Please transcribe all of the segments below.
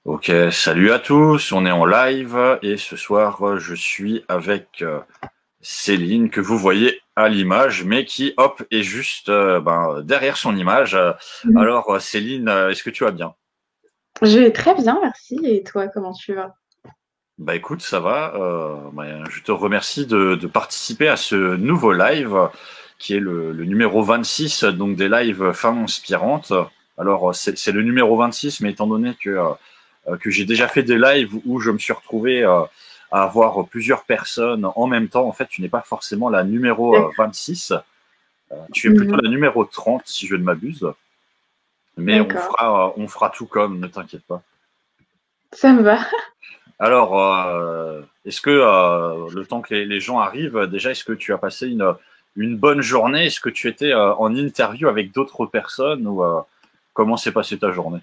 Ok, salut à tous, on est en live et ce soir je suis avec Céline que vous voyez à l'image mais qui hop est juste derrière son image. Mhm. Alors Céline, est-ce que tu vas bien? Je vais très bien, merci. Et toi, comment tu vas? Bah écoute, ça va. Je te remercie de participer à ce nouveau live qui est le numéro 26 donc des lives femmes inspirantes. Alors c'est le numéro 26 mais étant donné que j'ai déjà fait des lives où je me suis retrouvé à avoir plusieurs personnes en même temps. En fait, tu n'es pas forcément la numéro D'accord. 26, tu es plutôt Mhm. la numéro 30 si je ne m'abuse. Mais D'accord, on fera tout comme, ne t'inquiète pas. ça me va. Alors, est-ce que le temps que les gens arrivent, déjà, est-ce que tu as passé une bonne journée? Est-ce que tu étais en interview avec d'autres personnes ou comment s'est passée ta journée?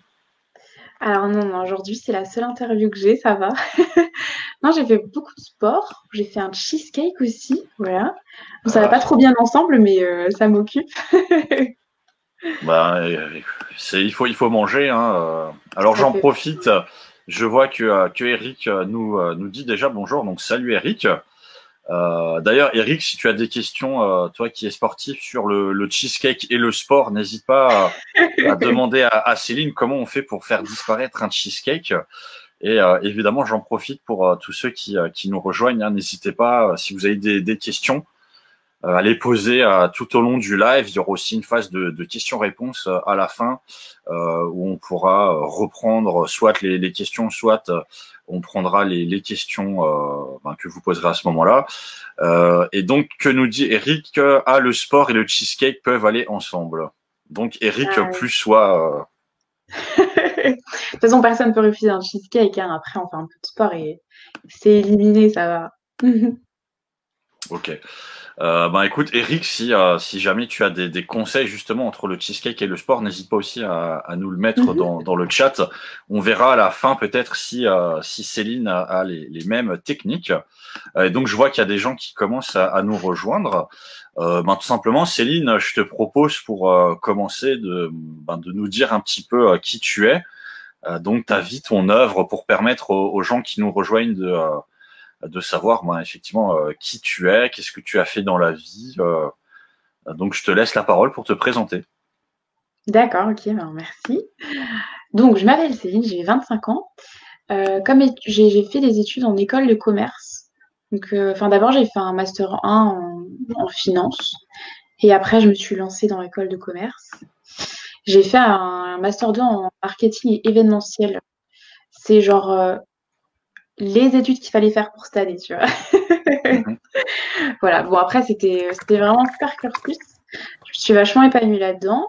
Alors non, non, aujourd'hui, c'est la seule interview que j'ai, ça va. Non, j'ai fait beaucoup de sport. J'ai fait un cheesecake aussi, voilà. Bon, ça va Ah, pas trop bien ensemble, mais ça m'occupe. bah, il faut manger, hein. Alors Ça j'en fait profite. Je vois que Eric nous dit déjà bonjour. Donc salut Eric. D'ailleurs Eric, si tu as des questions, toi qui es sportif sur le cheesecake et le sport, n'hésite pas à demander à Céline comment on fait pour faire disparaître un cheesecake. Et évidemment, j'en profite pour tous ceux qui nous rejoignent, hein. N'hésitez pas, si vous avez des questions, à les poser tout au long du live. Il y aura aussi une phase de questions-réponses à la fin où on pourra reprendre soit les questions, soit on prendra les questions que vous poserez à ce moment-là. Et donc, que nous dit Eric? Le sport et le cheesecake peuvent aller ensemble. Donc, Eric, ça. plus soit... De toute façon, personne ne peut refuser un cheesecake, hein. Après, on fait un peu de sport et c'est éliminé, ça va. Ok. Écoute, Eric, si jamais tu as des conseils justement entre le cheesecake et le sport, n'hésite pas aussi à nous le mettre dans le chat. On verra à la fin peut-être si Céline a les mêmes techniques. Donc je vois qu'il y a des gens qui commencent à nous rejoindre. Tout simplement, Céline, je te propose pour commencer de nous dire un petit peu qui tu es, donc ta vie, ton œuvre, pour permettre aux gens qui nous rejoignent de savoir effectivement qui tu es, qu'est-ce que tu as fait dans la vie. Donc je te laisse la parole pour te présenter. D'accord, ok, ben merci. Donc, je m'appelle Céline, j'ai 25 ans. J'ai fait des études en école de commerce. Donc, d'abord, j'ai fait un master 1 en finance. Et après, je me suis lancée dans l'école de commerce. J'ai fait un master 2 en marketing et événementiel. C'est genre les études qu'il fallait faire pour cette année, tu vois. Mhm. Voilà. Bon, après, c'était vraiment un super cursus. Je suis vachement épanouie là-dedans.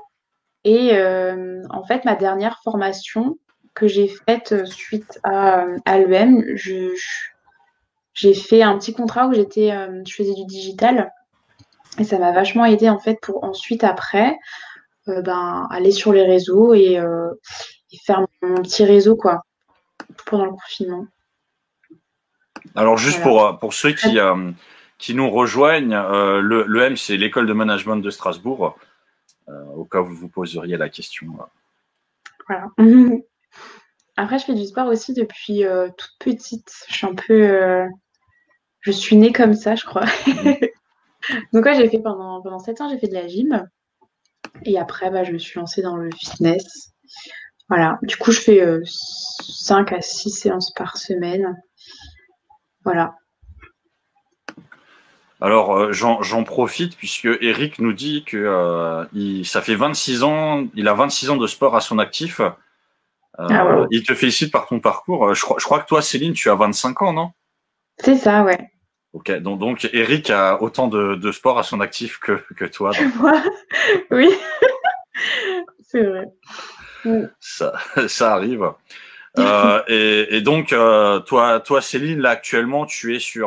Et en fait, ma dernière formation que j'ai faite suite à l'EM, j'ai fait un petit contrat où je faisais du digital et ça m'a vachement aidé en fait pour ensuite après aller sur les réseaux et faire mon petit réseau quoi pendant le confinement. Alors juste Voilà. pour ceux qui nous rejoignent, le M c'est l'école de management de Strasbourg, au cas où vous vous poseriez la question. Voilà. Après, je fais du sport aussi depuis toute petite. Je suis née comme ça, je crois. Mhm. Donc ouais, j'ai fait pendant 7 ans, j'ai fait de la gym. Et après, je me suis lancée dans le fitness. Voilà. Du coup, je fais 5 à 6 séances par semaine. Voilà. Alors j'en profite puisque Eric nous dit que ça fait 26 ans, il a 26 ans de sport à son actif. Ah ouais. Il te félicite par ton parcours. Je crois que toi, Céline, tu as 25 ans, non? C'est ça, ouais. Ok, donc Eric a autant de sport à son actif que toi. Donc Moi, oui, c'est vrai. Mm. ça, ça arrive. Et donc, toi, Céline, là actuellement, tu es tu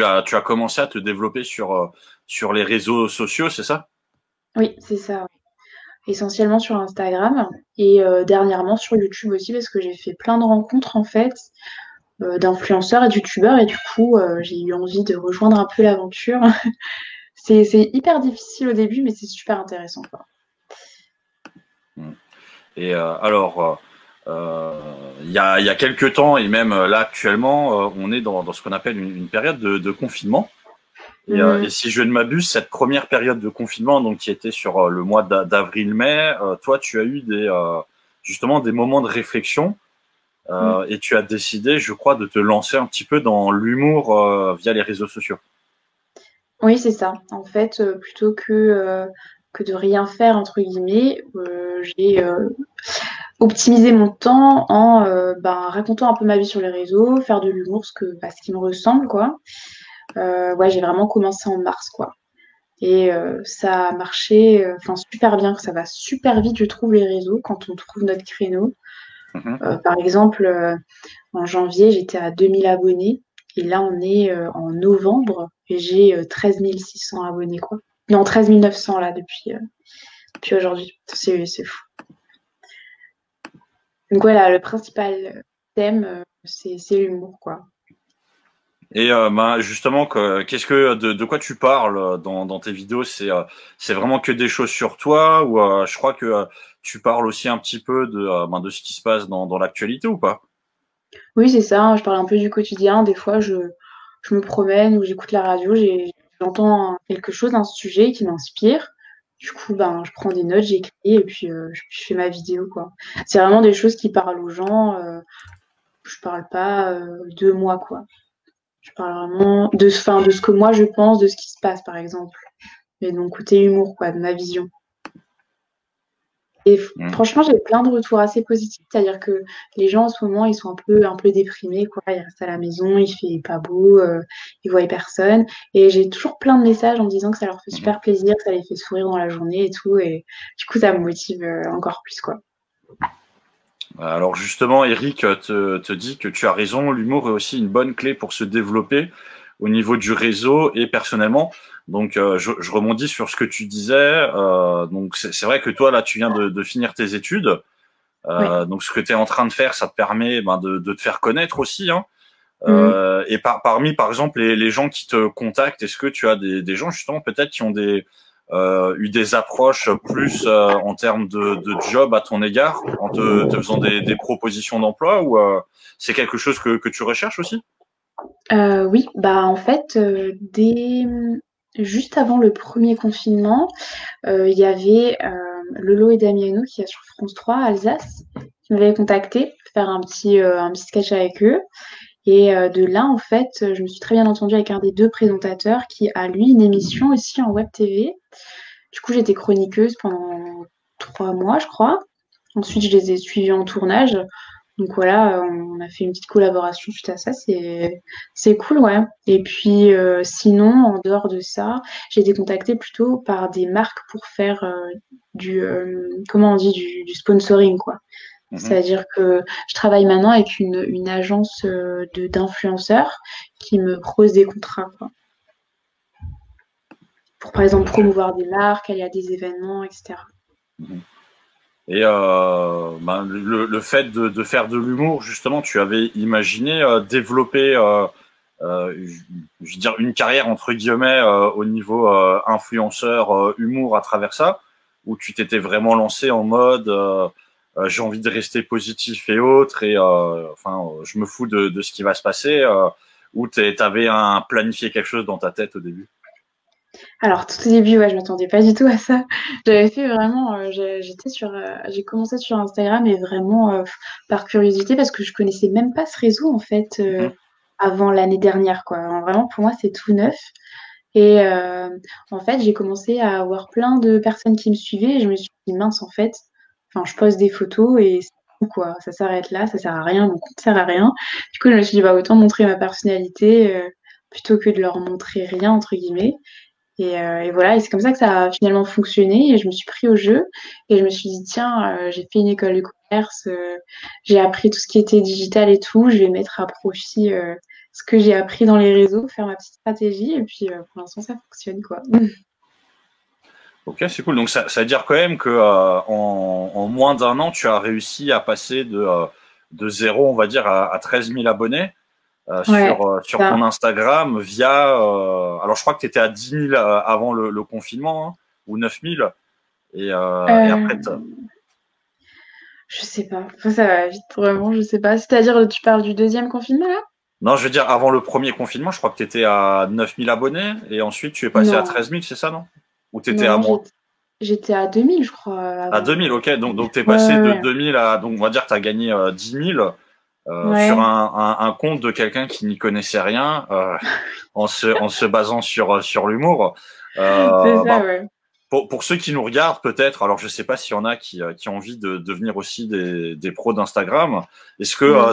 as commencé à te développer sur les réseaux sociaux, c'est ça? Oui, c'est ça. Essentiellement sur Instagram et dernièrement sur YouTube aussi parce que j'ai fait plein de rencontres en fait d'influenceurs et de youtubeurs et du coup j'ai eu envie de rejoindre un peu l'aventure. C'est hyper difficile au début mais c'est super intéressant quoi. Mm. Et alors, Il y a quelques temps et même là actuellement, on est dans ce qu'on appelle une période de confinement. Et si je ne m'abuse, cette première période de confinement, donc qui était sur le mois d'avril-mai, toi, tu as eu justement des moments de réflexion et tu as décidé, je crois, de te lancer un petit peu dans l'humour via les réseaux sociaux. Oui, c'est ça. En fait, plutôt que de rien faire, entre guillemets, j'ai optimisé mon temps en racontant un peu ma vie sur les réseaux, faire de l'humour, ce qui me ressemble, quoi. Ouais, j'ai vraiment commencé en mars, quoi. Et ça a marché super bien, ça va super vite, je trouve, les réseaux, quand on trouve notre créneau. Mhm. Par exemple, en janvier, j'étais à 2000 abonnés. Et là, on est en novembre et j'ai 13 600 abonnés, quoi. Non, 13 900 là, depuis aujourd'hui. C'est fou. Donc voilà, le principal thème, c'est l'humour, quoi. Et justement, qu'est-ce que de quoi tu parles dans tes vidéos? C'est vraiment que des choses sur toi ou je crois que tu parles aussi un petit peu de ce qui se passe dans l'actualité ou pas? Oui, c'est ça, hein, je parle un peu du quotidien. Des fois, je me promène ou j'écoute la radio, j'entends quelque chose, un sujet qui m'inspire. Du coup, ben, je prends des notes, j'écris et puis je fais ma vidéo, quoi. C'est vraiment des choses qui parlent aux gens. Je parle pas de moi, quoi. Je parle vraiment de ce que moi je pense, de ce qui se passe, par exemple. Mais donc, côté humour, quoi, de ma vision. Et Mhm. franchement, j'ai plein de retours assez positifs. C'est-à-dire que les gens en ce moment, ils sont un peu déprimés, quoi. Ils restent à la maison, il fait pas beau, ils voient personne. Et j'ai toujours plein de messages en me disant que ça leur fait Mhm. super plaisir, que ça les fait sourire dans la journée et tout. Et du coup, ça me motive encore plus, quoi. Alors justement, Eric te dit que tu as raison, l'humour est aussi une bonne clé pour se développer au niveau du réseau et personnellement. Donc je rebondis sur ce que tu disais. Donc c'est vrai que toi là, tu viens de finir tes études. Ouais. Donc ce que tu es en train de faire, ça te permet de te faire connaître aussi. Hein. Mm. Et parmi, par exemple, les gens qui te contactent, est-ce que tu as des gens justement peut-être qui ont eu des approches plus en termes de job à ton égard, en te faisant des propositions d'emploi, ou c'est quelque chose que tu recherches aussi? Oui, bah en fait, juste avant le premier confinement, il y avait Lolo et Damiano qui est sur France 3, Alsace, qui m'avaient contacté pour faire un petit sketch avec eux. Et de là, en fait, je me suis très bien entendue avec un des deux présentateurs qui a, lui, une émission aussi en web TV. Du coup, j'étais chroniqueuse pendant 3 mois, je crois. Ensuite, je les ai suivis en tournage. Donc voilà, on a fait une petite collaboration suite à ça, c'est cool, ouais. Et puis sinon, en dehors de ça, j'ai été contactée plutôt par des marques pour faire comment on dit, du sponsoring, quoi. Mhm. C'est-à-dire que je travaille maintenant avec une agence d'influenceurs qui me propose des contrats, quoi. Pour par exemple Ok. promouvoir des marques, aller à des événements, etc. Mhm. Et le fait de faire de l'humour, justement, tu avais imaginé développer, je veux dire, une carrière entre guillemets au niveau influenceur humour à travers ça, où tu t'étais vraiment lancé en mode j'ai envie de rester positif et autres, et je me fous de ce qui va se passer, ou t'avais planifié quelque chose dans ta tête au début. Alors, tout au début, ouais, je m'attendais pas du tout à ça. J'avais fait vraiment, j'ai commencé sur Instagram et vraiment par curiosité parce que je connaissais même pas ce réseau en fait Mhm. avant l'année dernière, quoi. Alors, vraiment, pour moi, c'est tout neuf. Et en fait, j'ai commencé à avoir plein de personnes qui me suivaient et je me suis dit, mince, en fait, enfin, je poste des photos et c'est tout, quoi. Ça s'arrête là, ça sert à rien, mon compte sert à rien. Du coup, je me suis dit, bah, autant montrer ma personnalité plutôt que de leur montrer rien, entre guillemets. Et voilà, et c'est comme ça que ça a finalement fonctionné. Et je me suis pris au jeu et je me suis dit, tiens, j'ai fait une école de commerce, j'ai appris tout ce qui était digital et tout. Je vais mettre à profit ce que j'ai appris dans les réseaux, faire ma petite stratégie. Et puis pour l'instant, ça fonctionne, quoi. Ok, c'est cool. Donc ça veut dire quand même que en moins d'un an, tu as réussi à passer de zéro, on va dire, à 13 000 abonnés Ouais, sur ton ça. Instagram via. Alors je crois que tu étais à 10 000 avant le confinement, hein, ou 9 000. Et Euh, après, Je sais pas. Enfin, ça va vite, vraiment, je sais pas. C'est-à-dire, tu parles du deuxième confinement, là? Non, je veux dire, avant le premier confinement, je crois que tu étais à 9 000 abonnés et ensuite tu es passé à Non, 13 000, c'est ça, non? Ou tu étais non, à non, moins? j'étais à 2000, je crois, À avant. 2000, ok. Donc tu es Ouais, passé de ouais, 2000 à, donc on va dire, tu as gagné 10 000 ouais. sur Ouais, un compte de quelqu'un qui n'y connaissait rien, en se basant sur l'humour. c'est ça, Bah, ouais. pour ceux qui nous regardent, peut-être, alors je sais pas s'il y en a qui ont envie de devenir aussi des pros d'Instagram. Est-ce que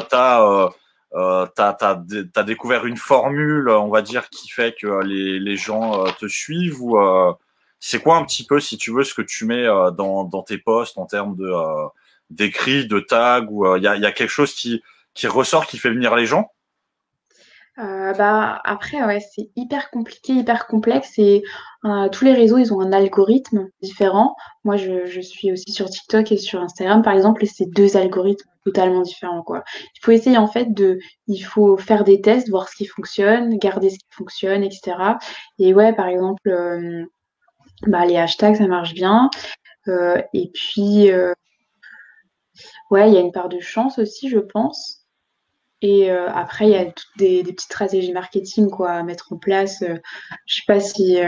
Mm. t'as découvert une formule, on va dire, qui fait que les gens te suivent ou c'est quoi un petit peu, si tu veux, ce que tu mets dans tes posts en termes d'écrits, de tags ou il y a quelque chose qui ressort, qui fait venir les gens? Bah, après, ouais, c'est hyper compliqué, hyper complexe et tous les réseaux, ils ont un algorithme différent. Moi, je suis aussi sur TikTok et sur Instagram, par exemple, et c'est deux algorithmes totalement différents, quoi. Il faut essayer, en fait, il faut faire des tests, voir ce qui fonctionne, garder ce qui fonctionne, etc. Et ouais, par exemple, bah, les hashtags, ça marche bien. Et puis, ouais, il y a une part de chance aussi, je pense. Et après, il y a toutes des petites stratégies marketing quoi, à mettre en place. Je sais pas si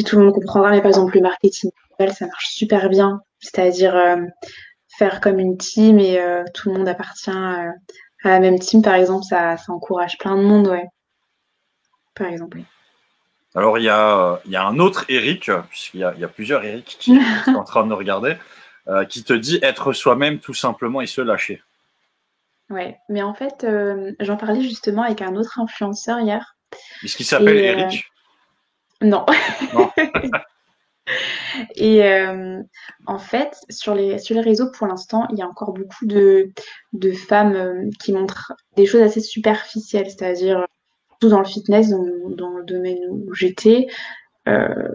tout le monde comprendra, mais par exemple, le marketing, ça marche super bien. C'est-à-dire faire comme une team et tout le monde appartient à la même team, par exemple, ça encourage plein de monde, ouais, par exemple. Alors, il y a un autre Eric, puisqu'il y a plusieurs Eric qui sont en train de nous regarder, qui te dit être soi-même tout simplement et se lâcher. Ouais, mais en fait, j'en parlais justement avec un autre influenceur hier. Est-ce qu'il s'appelle Et Eric? non. Non. Et en fait, sur les réseaux, pour l'instant, il y a encore beaucoup de femmes qui montrent des choses assez superficielles, c'est-à-dire tout dans le fitness, dans le domaine où j'étais. Euh,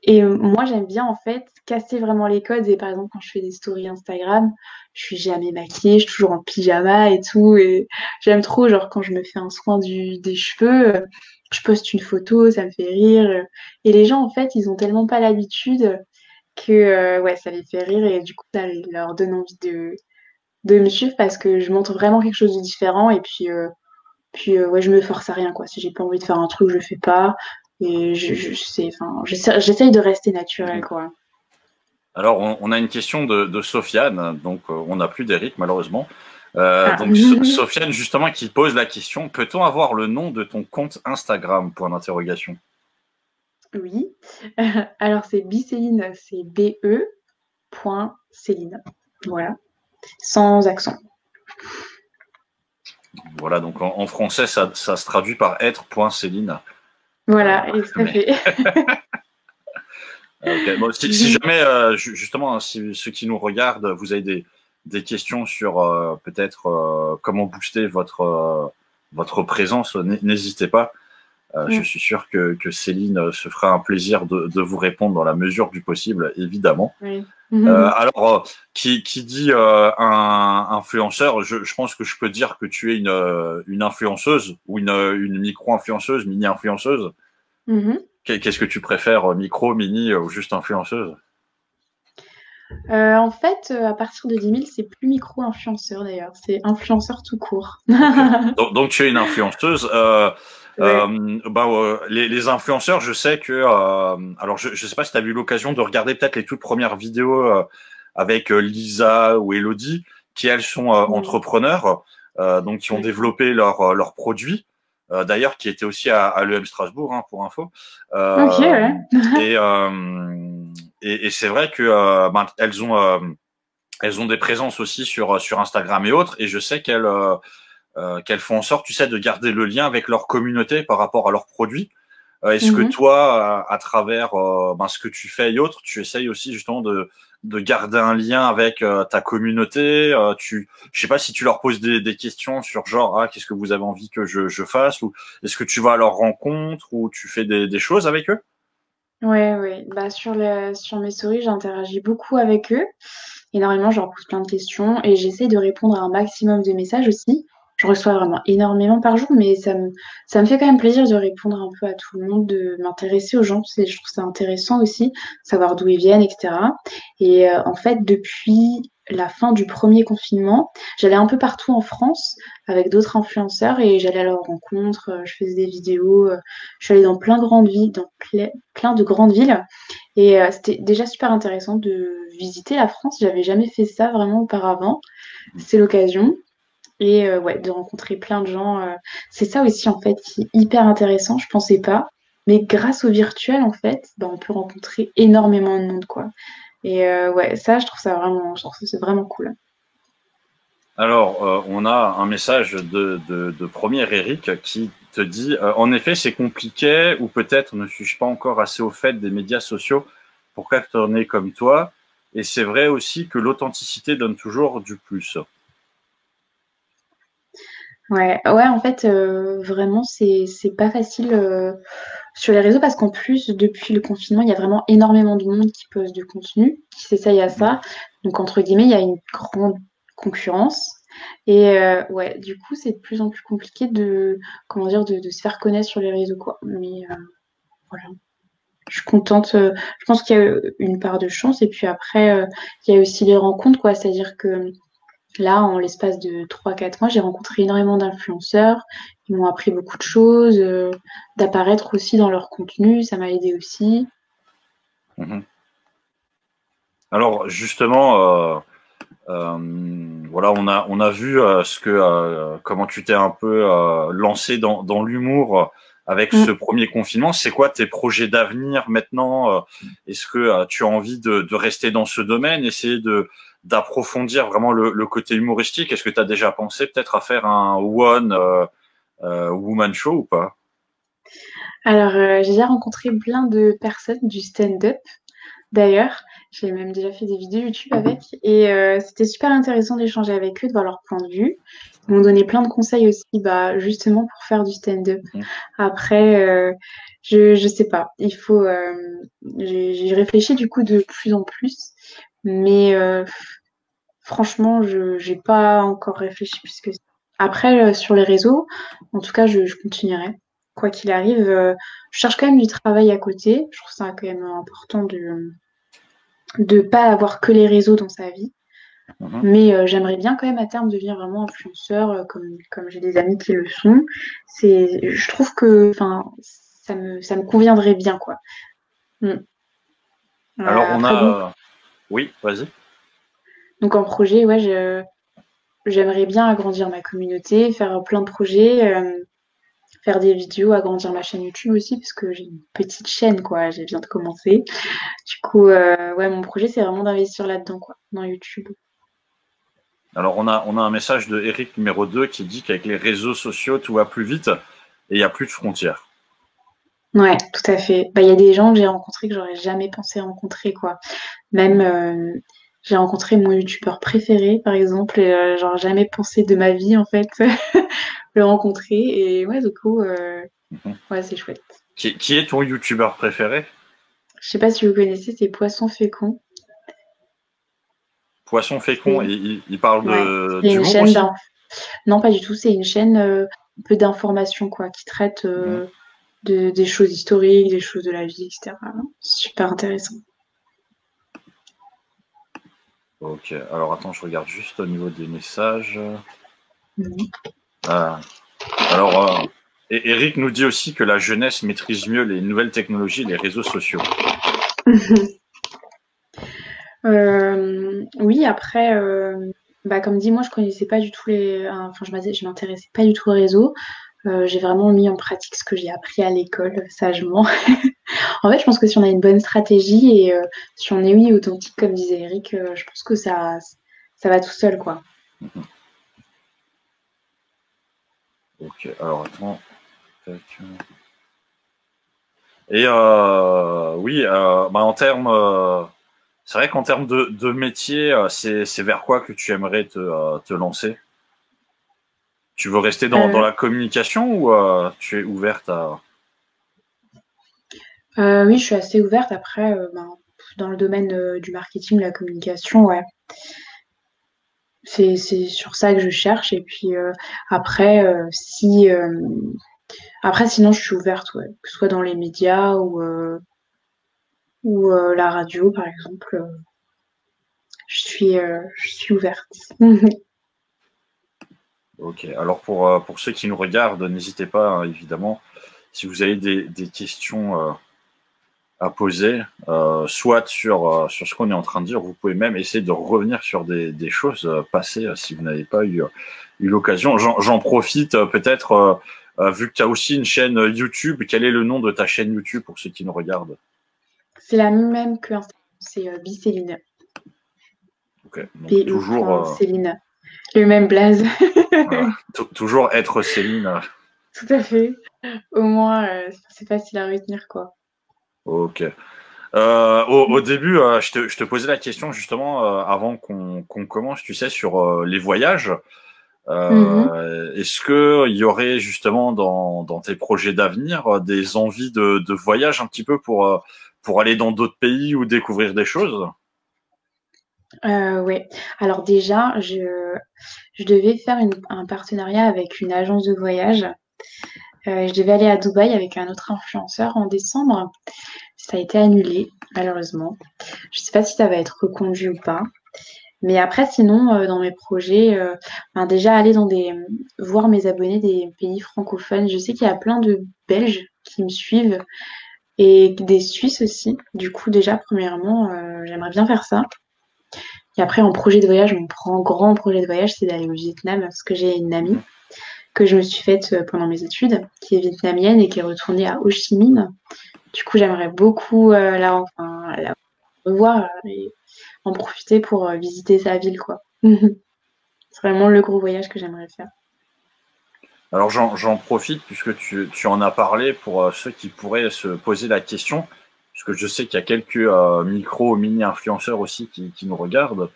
et moi, j'aime bien en fait casser vraiment les codes. Et par exemple, quand je fais des stories Instagram, je suis jamais maquillée, je suis toujours en pyjama et tout. Et j'aime trop, genre quand je me fais un soin des cheveux, je poste une photo, ça me fait rire. Et les gens, en fait, ils ont tellement pas l'habitude que ouais, ça les fait rire et du coup, ça leur donne envie de me suivre parce que je montre vraiment quelque chose de différent et puis ouais, je me force à rien quoi. Si j'ai pas envie de faire un truc, je le fais pas et enfin, j'essaye de rester naturelle quoi. Alors, on a une question de Sofiane, donc on n'a plus d'Eric malheureusement. Ah, Donc Sofiane justement qui pose la question, peut-on avoir le nom de ton compte Instagram? Point d'interrogation. oui. Alors c'est Bicéline, c'est BE.Céline. Voilà, sans accent. Voilà, donc en français ça se traduit par être.céline. Voilà, et tout à Mais fait. ok. Bon, si jamais, justement, hein, si ceux qui nous regardent, vous avez des questions sur peut-être comment booster votre présence, n'hésitez pas. Je Mm, suis sûr que Céline se fera un plaisir de vous répondre dans la mesure du possible, évidemment. oui. Alors, qui dit un influenceur, je pense que je peux dire que tu es une influenceuse ou une micro-influenceuse, mini-influenceuse. Mhm. Qu'est-ce que tu préfères, micro, mini ou juste influenceuse? En fait, à partir de 10 000, c'est plus micro-influenceur d'ailleurs, c'est influenceur tout court. Ok. Donc tu es une influenceuse. Ouais. Les influenceurs, je sais que. Alors, je ne sais pas si tu as eu l'occasion de regarder peut-être les toutes premières vidéos avec Lisa ou Elodie, qui elles sont Mm. entrepreneurs, donc qui ont D'accord. développé leurs produits. D'ailleurs, qui étaient aussi à l'EM Strasbourg, hein, pour info. Ok, Euh, ouais. et et c'est vrai que elles ont des présences aussi sur Instagram et autres. Et je sais qu'elles font en sorte, tu sais, de garder le lien avec leur communauté par rapport à leurs produits. Est-ce que Mhm. toi, à travers ce que tu fais et autres, tu essayes aussi justement de garder un lien avec ta communauté je sais pas si tu leur poses des questions sur genre, qu'est-ce que vous avez envie que je fasse, ou est-ce que tu vas à leur rencontre ou tu fais des choses avec eux? Ouais, ouais. Bah, sur mes stories, j'interagis beaucoup avec eux. Énormément, je leur pose plein de questions et j'essaie de répondre à un maximum de messages aussi. Je reçois vraiment énormément par jour, mais ça me fait quand même plaisir de répondre un peu à tout le monde, de m'intéresser aux gens. Je trouve ça intéressant aussi, savoir d'où ils viennent, etc. Et en fait, depuis la fin du premier confinement, j'allais un peu partout en France avec d'autres influenceurs et j'allais à leur rencontre, je faisais des vidéos, je suis allée dans plein de grandes villes, plein de grandes villes et c'était déjà super intéressant de visiter la France. J'avais jamais fait ça vraiment auparavant. C'est l'occasion. Et ouais, de rencontrer plein de gens. C'est ça aussi, en fait, qui est hyper intéressant. Je pensais pas. Mais grâce au virtuel, en fait, bah, on peut rencontrer énormément de monde, quoi. Et ouais, ça, je trouve que c'est vraiment cool. Alors, on a un message de premier Eric qui te dit en effet, c'est compliqué, ou peut-être ne suis-je pas encore assez au fait des médias sociaux pour cartonner comme toi. Et c'est vrai aussi que l'authenticité donne toujours du plus. Ouais, ouais, en fait, vraiment, c'est pas facile sur les réseaux parce qu'en plus, depuis le confinement, il y a vraiment énormément de monde qui poste du contenu, qui s'essaye à ça. Donc, entre guillemets, il y a une grande concurrence. Et ouais, du coup, c'est de plus en plus compliqué comment dire, de se faire connaître sur les réseaux, quoi. Mais voilà, je suis contente. Je pense qu'il y a une part de chance. Et puis après, il y a aussi les rencontres, quoi. C'est-à-dire que là, en l'espace de 3 4 mois, j'ai rencontré énormément d'influenceurs. Ils m'ont appris beaucoup de choses, d'apparaître aussi dans leur contenu, ça m'a aidé aussi. Mhm. Alors justement, voilà, on a vu comment tu t'es un peu lancé dans l'humour avec ce Mm. premier confinement. C'est quoi tes projets d'avenir maintenant? Est-ce que tu as envie de rester dans ce domaine, essayer d'approfondir vraiment le côté humoristique? Est-ce que tu as déjà pensé peut-être à faire un one woman show ou pas? Alors, j'ai déjà rencontré plein de personnes du stand-up. D'ailleurs, j'ai même déjà fait des vidéos YouTube avec. Et c'était super intéressant d'échanger avec eux, de voir leur point de vue. Ils m'ont donné plein de conseils aussi, bah, justement pour faire du stand-up. Mhm. Après, je sais pas. J'ai réfléchi du coup de plus en plus. Mais franchement, je j'ai pas encore réfléchi plus que ça. Après, sur les réseaux, en tout cas, je continuerai. Quoi qu'il arrive, je cherche quand même du travail à côté. Je trouve ça quand même important de pas avoir que les réseaux dans sa vie. Mhm. Mais j'aimerais bien quand même à terme devenir vraiment influenceur, comme j'ai des amis qui le sont. Je trouve que, enfin, ça me conviendrait bien, quoi. Mm. Alors on Après, donc, a, oui, vas-y. donc en projet, ouais, j'aimerais bien agrandir ma communauté, faire plein de projets, faire des vidéos, agrandir ma chaîne YouTube aussi, parce que j'ai une petite chaîne, quoi. J'ai bien de commencer. Du coup, ouais, mon projet, c'est vraiment d'investir là-dedans, quoi, dans YouTube. Alors on a un message de Eric numéro 2 qui dit qu'avec les réseaux sociaux, tout va plus vite et il n'y a plus de frontières. Ouais, tout à fait. Bah, il y a des gens que j'ai rencontrés que j'aurais jamais pensé rencontrer, quoi. Même, j'ai rencontré mon youtubeur préféré, par exemple, et j'aurais jamais pensé de ma vie, en fait, le rencontrer. Et ouais, du coup, Mhm. ouais, c'est chouette. Qui est ton youtubeur préféré? Je sais pas si vous connaissez, c'est Poisson Fécond. Poisson fécond, C'est, et il parle ouais, c'est une d'humour chaîne aussi? d'inf... Non, pas du tout, c'est une chaîne un peu d'information, quoi, qui traite Mhm. des choses historiques, des choses de la vie, etc. Super intéressant. Ok, alors attends, je regarde juste au niveau des messages. Mhm. Ah. Alors, et Eric nous dit aussi que la jeunesse maîtrise mieux les nouvelles technologies et les réseaux sociaux. Oui, après, bah, comme dit, moi, je connaissais pas du tout enfin, je m'intéressais pas du tout au réseau. J'ai vraiment mis en pratique ce que j'ai appris à l'école, sagement. En fait, je pense que si on a une bonne stratégie et si on est, oui, authentique, comme disait Eric, je pense que ça va tout seul, quoi. Mhm. Ok, alors attends. Tac. Et oui, bah, c'est vrai qu'en termes de métier, c'est vers quoi que tu aimerais te lancer? Tu veux rester dans Euh, la communication ou tu es ouverte à... oui, je suis assez ouverte. Après, ben, dans le domaine du marketing, de la communication, ouais. C'est sur ça que je cherche. Et puis après, après, sinon, je suis ouverte, ouais, que ce soit dans les médias ou la radio, par exemple. je suis ouverte. Ok. Alors pour ceux qui nous regardent, n'hésitez pas, hein, évidemment, si vous avez des questions à poser, soit sur ce qu'on est en train de dire, vous pouvez même essayer de revenir sur des choses passées si vous n'avez pas eu l'occasion. J'en profite peut-être, vu que tu as aussi une chaîne YouTube, quel est le nom de ta chaîne YouTube pour ceux qui nous regardent? C'est la même que Instagram, c'est Bicéline. Ok. Donc toujours, Céline. Le même blaze. toujours être Céline. Tout à fait. Au moins, c'est facile à retenir, quoi. Ok. Au début, je te posais la question justement avant qu'on commence, tu sais, sur les voyages. Est-ce que il y aurait justement dans tes projets d'avenir des envies de voyage un petit peu pour aller dans d'autres pays ou découvrir des choses? Ouais. Alors déjà, je devais faire un partenariat avec une agence de voyage. Je devais aller à Dubaï avec un autre influenceur en décembre. Ça a été annulé, malheureusement. Je sais pas si ça va être reconduit ou pas. Mais après, sinon, dans mes projets, déjà aller voir mes abonnés des pays francophones. Je sais qu'il y a plein de Belges qui me suivent et des Suisses aussi. Du coup, déjà, premièrement, j'aimerais bien faire ça. Et après, en projet de voyage, mon grand projet de voyage, c'est d'aller au Vietnam parce que j'ai une amie que je me suis faite pendant mes études, qui est vietnamienne et qui est retournée à Ho Chi Minh. Du coup, j'aimerais beaucoup la revoir et en profiter pour visiter sa ville, quoi. C'est vraiment le gros voyage que j'aimerais faire. Alors j'en profite puisque tu en as parlé pour ceux qui pourraient se poser la question, puisque je sais qu'il y a quelques micro, mini-influenceurs aussi qui nous regardent.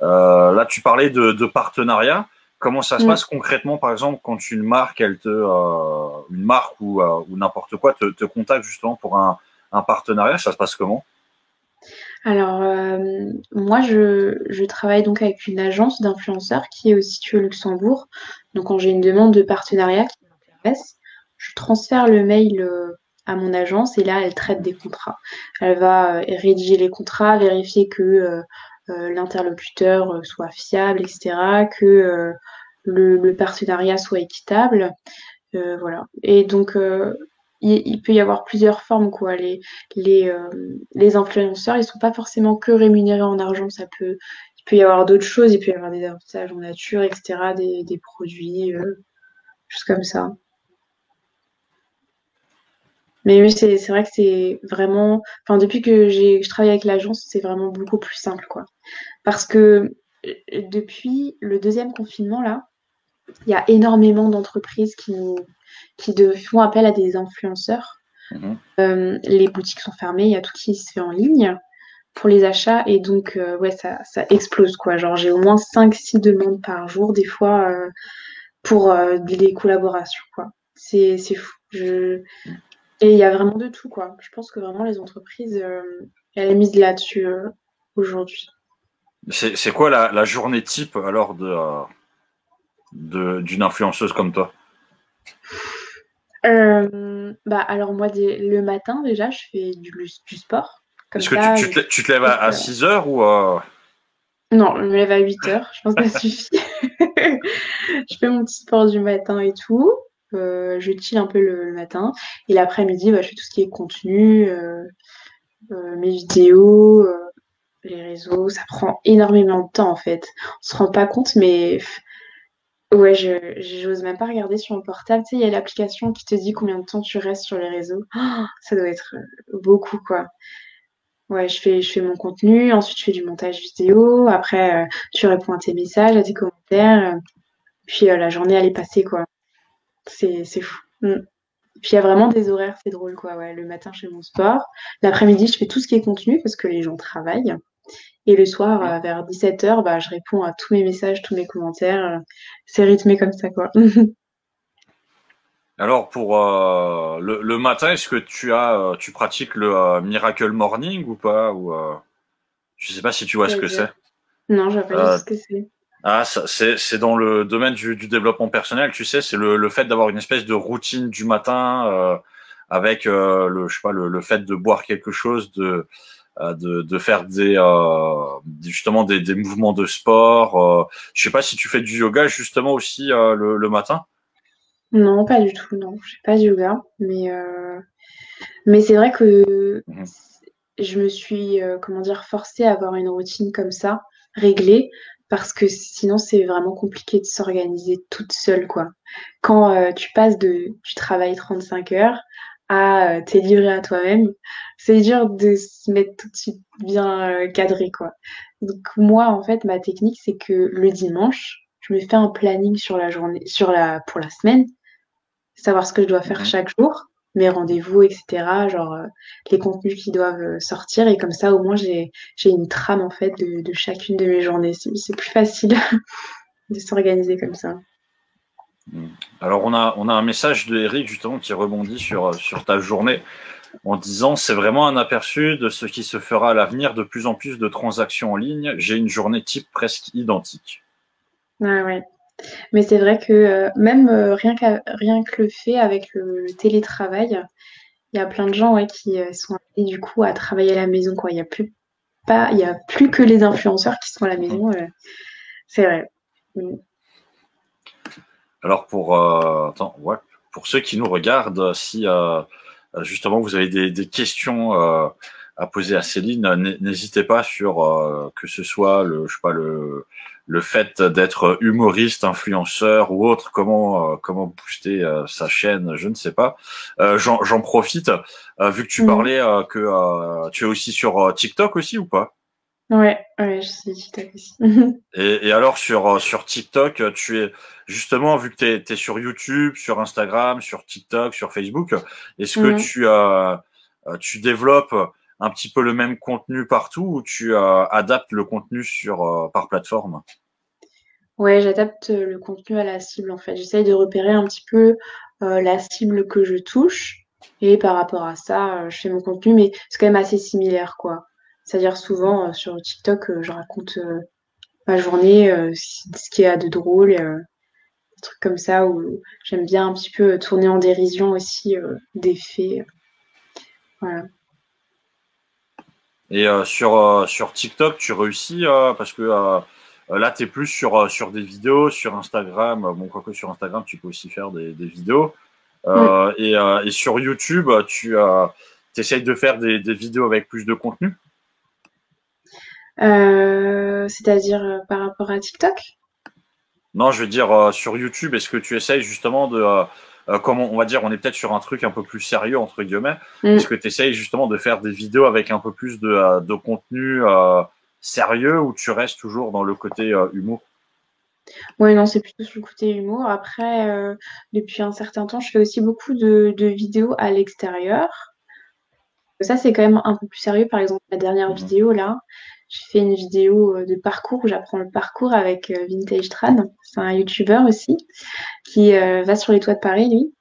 Là, tu parlais de partenariat. Comment ça se passe concrètement, par exemple, quand une marque, une marque ou n'importe quoi te contacte justement pour un partenariat, ça se passe comment? Alors, moi, je travaille donc avec une agence d'influenceurs qui est aussi située au Luxembourg. Donc, quand j'ai une demande de partenariat qui m'intéresse, je transfère le mail à mon agence et là, elle traite des contrats. Elle va rédiger les contrats, vérifier que l'interlocuteur soit fiable, etc., que le partenariat soit équitable. Voilà. Et donc, il peut y avoir plusieurs formes, quoi. Les influenceurs, ils sont pas forcément que rémunérés en argent. Il peut y avoir d'autres choses. Il peut y avoir des avantages en nature, etc., des produits, choses comme ça. Mais oui, c'est vrai que c'est vraiment, enfin, depuis que je travaille avec l'agence, c'est vraiment beaucoup plus simple, quoi. Parce que depuis le deuxième confinement, là, il y a énormément d'entreprises qui font appel à des influenceurs. Mhm. Les boutiques sont fermées, il y a tout qui se fait en ligne pour les achats et donc ouais, ça explose, quoi. Genre j'ai au moins 5-6 demandes par jour des fois pour des collaborations, quoi. C'est fou. Et il y a vraiment de tout, quoi. Je pense que vraiment les entreprises elles misent là-dessus aujourd'hui. C'est quoi la journée type alors d'une influenceuse comme toi? Alors moi le matin déjà je fais du sport comme Est-ce que ça. tu te lèves à 6 heures ou Non, je me lève à 8 heures, je pense que ça suffit. Je fais mon petit sport du matin et tout. Je chill un peu le matin. Et l'après-midi, bah, je fais tout ce qui est contenu, mes vidéos, les réseaux. Ça prend énormément de temps en fait. On se rend pas compte, mais ouais, j'ose même pas regarder sur mon portable. Tu sais, il y a l'application qui te dit combien de temps tu restes sur les réseaux. Oh, ça doit être beaucoup, quoi. Ouais, je fais mon contenu, ensuite je fais du montage vidéo, après tu réponds à tes messages, à tes commentaires, puis la journée elle est passée, quoi. C'est fou. Puis il y a vraiment des horaires, c'est drôle, quoi. Ouais, le matin je fais mon sport, l'après-midi je fais tout ce qui est contenu parce que les gens travaillent, et le soir vers 17 h, bah, je réponds à tous mes messages, tous mes commentaires. C'est rythmé comme ça, quoi. alors pour le matin, est-ce que tu pratiques le Miracle Morning ou pas ou je sais pas si tu vois ce que c'est. C'est-à-dire? Non, je vois pas du tout Euh, ce que c'est. c'est dans le domaine du développement personnel, tu sais, c'est le fait d'avoir une espèce de routine du matin avec je sais pas le fait de boire quelque chose de faire justement des mouvements de sport. Je sais pas si tu fais du yoga justement aussi le matin. Non, pas du tout, non. Je fais pas de yoga, mais c'est vrai que Mhm. je me suis, comment dire, forcée à avoir une routine comme ça, réglée, parce que sinon c'est vraiment compliqué de s'organiser toute seule, quoi. Quand tu passes du travail 35 heures à t'es livré à toi-même, c'est dur de se mettre tout de suite bien cadré, quoi. Donc moi, en fait, ma technique, c'est que le dimanche, je me fais un planning sur la journée, pour la semaine, savoir ce que je dois faire Mhm. chaque jour, mes rendez-vous, etc. Genre les contenus qui doivent sortir. Et comme ça, au moins, j'ai une trame en fait de chacune de mes journées. C'est plus facile de s'organiser comme ça. Mhm. Alors on a un message de Eric justement qui rebondit sur ta journée en disant c'est vraiment un aperçu de ce qui se fera à l'avenir, de plus en plus de transactions en ligne. J'ai une journée type presque identique. Ouais, ouais. Mais c'est vrai que même rien que le fait avec le télétravail, il y a plein de gens ouais, qui sont amenés du coup à travailler à la maison, quoi. Il y a plus que les influenceurs qui sont à la Mhm. maison. C'est vrai. Mm. Alors attends, ouais, pour ceux qui nous regardent, si justement vous avez des questions à poser à Céline, n'hésitez pas sur que ce soit je sais pas, le fait d'être humoriste, influenceur ou autre, comment booster sa chaîne, je ne sais pas. J'en profite, vu que tu Mm. parlais que tu es aussi sur TikTok aussi ou pas? Ouais, ouais, je suis TikTok aussi. Et alors sur TikTok, tu es justement vu que tu es sur YouTube, sur Instagram, sur TikTok, sur Facebook, est-ce que Mm. tu développes un petit peu le même contenu partout ou tu adaptes le contenu par plateforme? Ouais, j'adapte le contenu à la cible en fait. J'essaye de repérer un petit peu la cible que je touche et par rapport à ça, je fais mon contenu, mais c'est quand même assez similaire quoi. C'est-à-dire souvent sur TikTok, je raconte ma journée, ce qu'il y a de drôle, des trucs comme ça où j'aime bien un petit peu tourner en dérision aussi des faits. Voilà. Et sur TikTok, tu réussis parce que là, tu es plus sur des vidéos, sur Instagram. Bon, quoique sur Instagram, tu peux aussi faire des vidéos. Mm. Et sur YouTube, tu essayes de faire des vidéos avec plus de contenu. C'est-à-dire par rapport à TikTok? Non, je veux dire sur YouTube, est-ce que tu essayes justement comme on va dire, on est peut-être sur un truc un peu plus sérieux entre guillemets. Est-ce Mm. que tu essayes justement de faire des vidéos avec un peu plus de contenu sérieux ou tu restes toujours dans le côté humour? Ouais, non, c'est plutôt sur le côté humour. Après, depuis un certain temps, je fais aussi beaucoup de vidéos à l'extérieur. Ça, c'est quand même un peu plus sérieux. Par exemple, la dernière Mhm. vidéo, là, j'ai fait une vidéo de parcours où j'apprends le parcours avec Vintage Tran. C'est un YouTuber aussi qui va sur les toits de Paris, lui.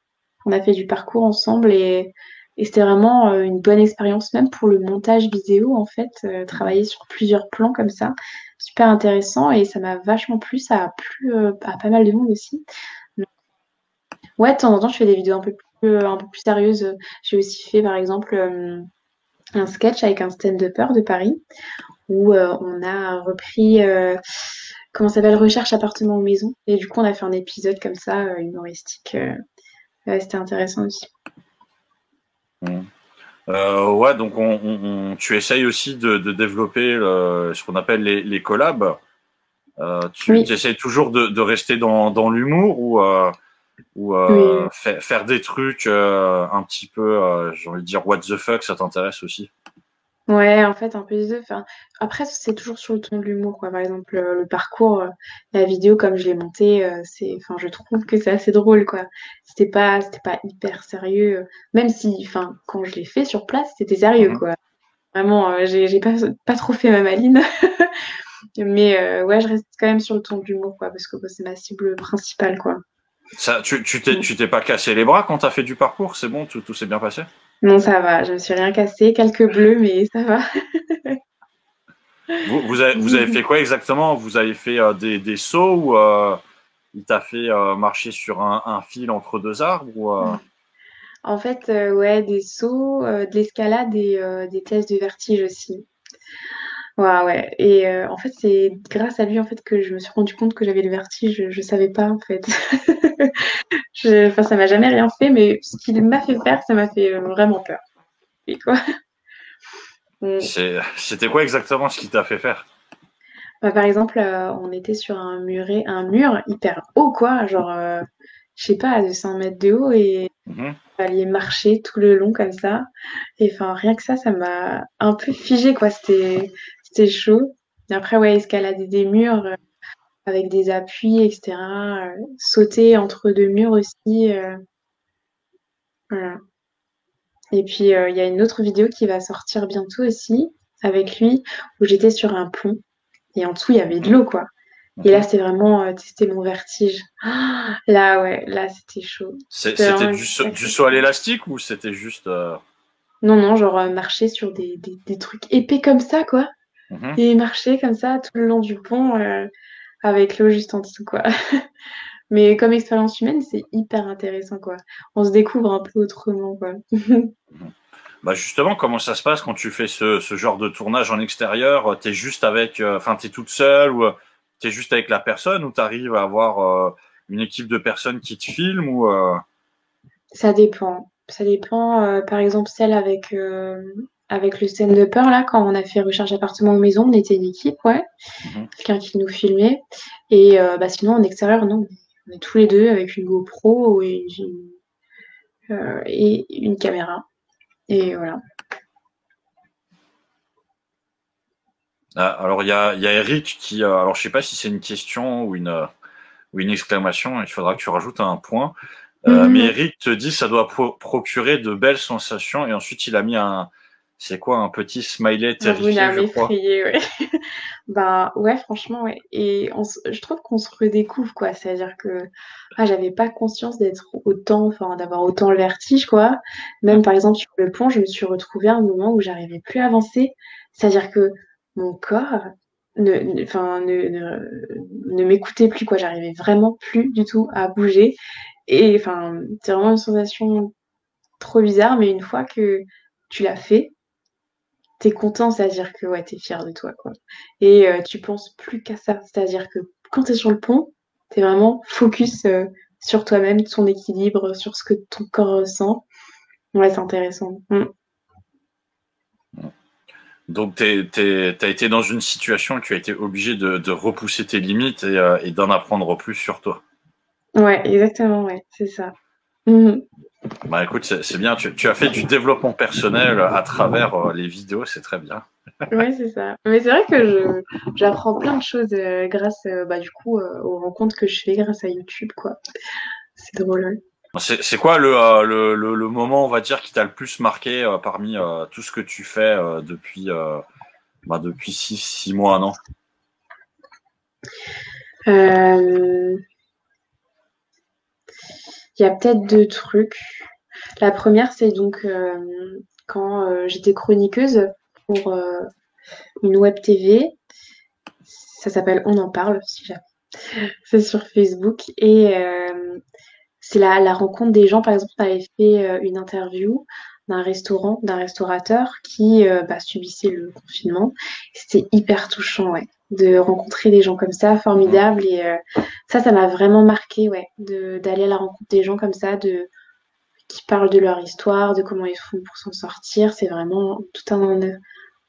On a fait du parcours ensemble et c'était vraiment une bonne expérience, même pour le montage vidéo, en fait, Mhm. travailler sur plusieurs plans comme ça. Super intéressant et ça m'a vachement plu. Ça a plu à pas mal de monde aussi. Donc, ouais, de temps en temps, je fais des vidéos un peu plus sérieuses. J'ai aussi fait, par exemple, un sketch avec un stand-upper de Paris où on a repris, comment ça s'appelle, Recherche appartement ou maison. Et du coup, on a fait un épisode comme ça, humoristique. Ouais, c'était intéressant aussi. Mhm. Ouais, donc tu essayes aussi de développer ce qu'on appelle les collabs. Tu Oui, essayes toujours de rester dans l'humour ou oui. faire des trucs un petit peu, j'ai envie de dire, what the fuck, ça t'intéresse aussi? Ouais, en fait, un peu des deux. Enfin, après, c'est toujours sur le ton de l'humour, quoi. Par exemple, le parcours, la vidéo, comme je l'ai montée, enfin, je trouve que c'est assez drôle, quoi. C'était pas hyper sérieux, même si, enfin, quand je l'ai fait sur place, c'était sérieux, Mhm. quoi. Vraiment, j'ai pas trop fait ma maline. Mais ouais, je reste quand même sur le ton de l'humour, quoi, parce que bah, c'est ma cible principale, quoi. Ça, Mm. tu t'es pas cassé les bras quand t'as fait du parcours, c'est bon, tout s'est bien passé? Non, ça va, je me suis rien cassé, quelques bleus, mais ça va. Vous avez fait quoi exactement? Vous avez fait des sauts ou il t'a fait marcher sur un fil entre deux arbres ou En fait, ouais, des sauts, de l'escalade et des tests de vertige aussi. Ouais, ouais. Et en fait, c'est grâce à lui en fait que je me suis rendu compte que j'avais le vertige. Je savais pas en fait. Enfin, ça m'a jamais rien fait, mais ce qu'il m'a fait faire, ça m'a fait vraiment peur. Et quoi. Mm. C'était quoi exactement ce qui t'a fait faire? Bah, par exemple, on était sur un mur hyper haut, quoi, genre, je sais pas, de 100 mètres de haut et Mhm. il fallait marcher tout le long comme ça. Et enfin, rien que ça m'a un peu figé, quoi. C'était chaud. Et après, ouais, escalader des murs avec des appuis, etc. Sauter entre deux murs aussi. Voilà. Et puis, il y a une autre vidéo qui va sortir bientôt aussi avec lui, où j'étais sur un pont et en dessous, il y avait de l'eau, quoi. Et là, Mhm. c'est vraiment tester mon vertige. Ah, là, ouais, là, c'était chaud. C'était C'était vraiment une du sacrée saut à expérience. l'élastique ou c'était juste Non, non, genre marcher sur des trucs épais comme ça, quoi. mhm. Et marcher comme ça tout le long du pont avec l'eau juste en dessous, quoi. Mais comme expérience humaine, c'est hyper intéressant, quoi. On se découvre un peu autrement, quoi. Mhm. Bah justement, comment ça se passe quand tu fais ce genre de tournage en extérieur? T'es juste avec, enfin, t'es toute seule ou t'es juste avec la personne ou t'arrives à avoir une équipe de personnes qui te filment ou Ça dépend. Ça dépend, par exemple, celle avec le stand-upper, là, quand on a fait Recherche appartement ou maison, on était une équipe, ouais. Mhm. Quelqu'un qui nous filmait. Et bah, sinon, en extérieur, non. On est tous les deux avec une GoPro et une caméra. Et voilà. Ah, alors il y a Eric qui, alors je sais pas si c'est une question ou une exclamation. Il faudra que tu rajoutes un point. Mais Mhm. Eric te dit ça doit procurer de belles sensations et ensuite il a mis c'est quoi, un petit smiley Un bruit terrifié, je crois. effrayé, ouais. Bah ouais, franchement, ouais. Et je trouve qu'on se redécouvre, quoi. C'est-à-dire que j'avais pas conscience d'être autant, enfin, d'avoir autant le vertige, quoi. Même par exemple sur le pont, je me suis retrouvée à un moment où j'arrivais plus à avancer. C'est-à-dire que mon corps enfin, ne m'écoutait plus, quoi. J'arrivais vraiment plus du tout à bouger. Et enfin, c'est vraiment une sensation trop bizarre, mais une fois que tu l'as fait, t'es content, c'est-à-dire que ouais, t'es fier de toi, quoi. Et tu penses plus qu'à ça, c'est-à-dire que quand t'es sur le pont, t'es vraiment focus sur toi-même, ton équilibre, sur ce que ton corps ressent. Ouais, c'est intéressant. Mm. Donc t'as été dans une situation où tu as été obligé de repousser tes limites et d'en apprendre plus sur toi. Ouais, exactement, ouais, c'est ça. Mhm. Bah écoute, c'est bien, tu as fait du développement personnel à travers les vidéos, c'est très bien. Ouais, c'est ça. Mais c'est vrai que j'apprends plein de choses grâce, bah, du coup, aux rencontres que je fais grâce à YouTube, quoi. C'est drôle. Ouais. C'est quoi le moment, on va dire, qui t'a le plus marqué parmi tout ce que tu fais depuis six mois, non? Euh, Il y a peut-être deux trucs. La première, c'est donc quand j'étais chroniqueuse pour une web TV. Ça s'appelle On en parle, si jamais. C'est sur Facebook. Et c'est la rencontre des gens. Par exemple, on avait fait une interview d'un restaurateur qui bah, subissait le confinement. C'était hyper touchant, ouais, de rencontrer des gens comme ça, Mhm. formidables. Et ça m'a vraiment marqué, ouais, d'aller à la rencontre des gens comme ça, qui parlent de leur histoire, de comment ils font pour s'en sortir. C'est vraiment tout un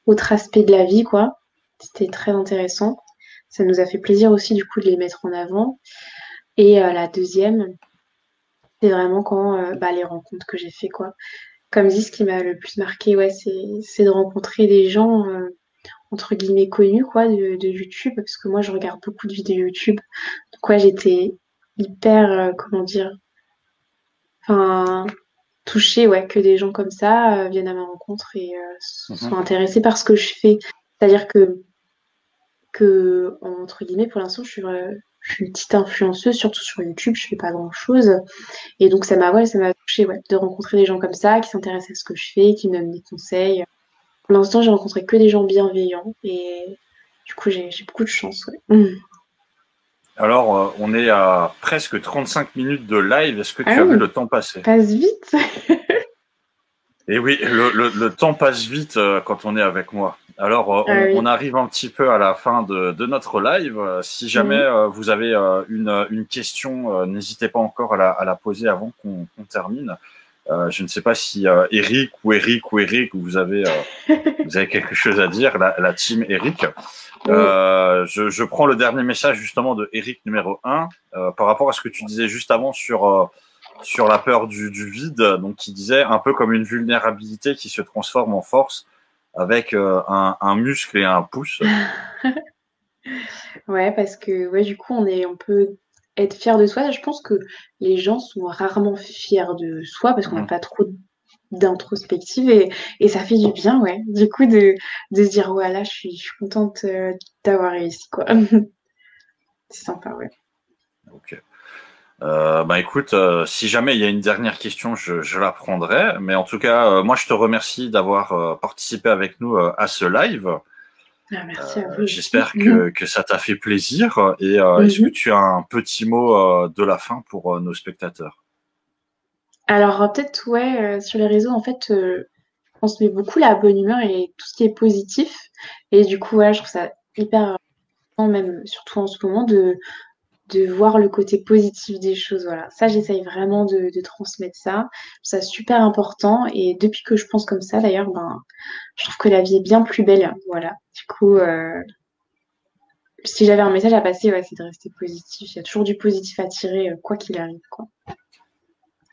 autre aspect de la vie, quoi. C'était très intéressant. Ça nous a fait plaisir aussi, du coup, de les mettre en avant. Et la deuxième, c'est vraiment quand bah, les rencontres que j'ai fait, quoi. Comme dit, ce qui m'a le plus marqué, ouais, c'est de rencontrer des gens, entre guillemets, connus, quoi, de YouTube, parce que moi, je regarde beaucoup de vidéos YouTube. Donc, ouais, j'étais hyper, comment dire, enfin, touchée, ouais, que des gens comme ça viennent à ma rencontre et Mhm. soient intéressés par ce que je fais. C'est-à-dire entre guillemets, pour l'instant, je suis une petite influenceuse, surtout sur YouTube, je fais pas grand-chose. Et donc, ça m'a touchée, ouais, de rencontrer des gens comme ça, qui s'intéressent à ce que je fais, qui me donnent des conseils. Pour l'instant, j'ai rencontré que des gens bienveillants et du coup, j'ai beaucoup de chance, ouais. Alors, on est à presque 35 minutes de live. Est-ce que Ah tu as vu oui, le temps passer? passe vite. Et oui, le temps passe vite quand on est avec moi. Alors, Ah on oui. arrive un petit peu à la fin de notre live. Si jamais Mhm. vous avez une question, n'hésitez pas encore à la poser avant qu'on termine. Je ne sais pas si Eric, vous avez quelque chose à dire, la team Eric. Oui. Je prends le dernier message justement de Eric numéro 1 par rapport à ce que tu disais juste avant sur la peur du vide, donc qui disait un peu comme une vulnérabilité qui se transforme en force avec un muscle et un pouce. Ouais, parce que ouais, du coup, on peut être fier de soi. Je pense que les gens sont rarement fiers de soi parce qu'on n'a Mhm. pas trop d'introspective et ça fait du bien, ouais. Du coup, de se dire, ouais, là, je suis contente d'avoir réussi, quoi. C'est sympa, ouais. Ok. Bah écoute, si jamais il y a une dernière question, je la prendrai. Mais en tout cas, moi je te remercie d'avoir participé avec nous à ce live. Ah, merci à vous aussi. J'espère que ça t'a fait plaisir. Et est-ce que Mhm. tu as un petit mot de la fin pour nos spectateurs? Alors, peut-être, ouais, sur les réseaux, en fait, je transmets beaucoup la bonne humeur et tout ce qui est positif. Et du coup, ouais, je trouve ça hyper important, même surtout en ce moment, de voir le côté positif des choses. Voilà. Ça, j'essaye vraiment de transmettre ça. Je trouve ça super important. Et depuis que je pense comme ça, d'ailleurs, ben, je trouve que la vie est bien plus belle. Voilà. Du coup, si j'avais un message à passer, ouais, c'est de rester positif. Il y a toujours du positif à tirer, quoi qu'il arrive, quoi.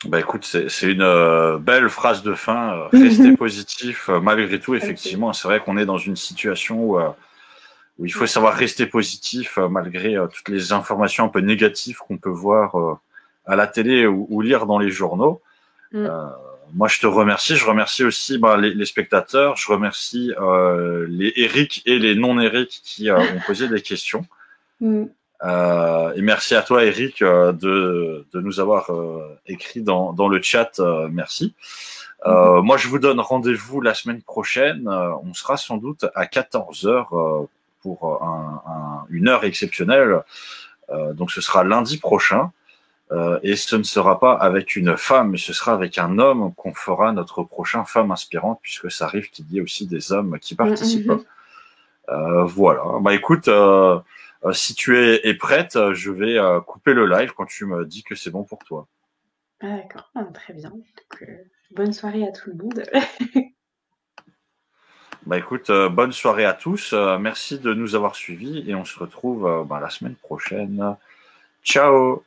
Bah écoute, c'est une belle phrase de fin. Rester positif malgré tout, Ok. effectivement. C'est vrai qu'on est dans une situation où il faut savoir rester positif malgré toutes les informations un peu négatives qu'on peut voir à la télé ou lire dans les journaux. Mm. Euh, Moi, je te remercie. Je remercie aussi les spectateurs. Je remercie les Eric et les non-Eric qui ont posé des questions. Mm. Et merci à toi, Eric, de nous avoir écrit dans le chat. Merci. Mm. Moi, je vous donne rendez-vous la semaine prochaine. On sera sans doute à 14 heures pour une heure exceptionnelle. Donc, ce sera lundi prochain. Et ce ne sera pas avec une femme, mais ce sera avec un homme qu'on fera notre prochain Femme Inspirante, puisque ça arrive qu'il y ait aussi des hommes qui Mm. participent. Mm. Voilà. Bah écoute, si tu es prête, je vais couper le live quand tu me dis que c'est bon pour toi. Ah, d'accord. Ah, très bien. Donc, bonne soirée à tout le monde. Bah écoute, bonne soirée à tous. Merci de nous avoir suivis et on se retrouve la semaine prochaine. Ciao!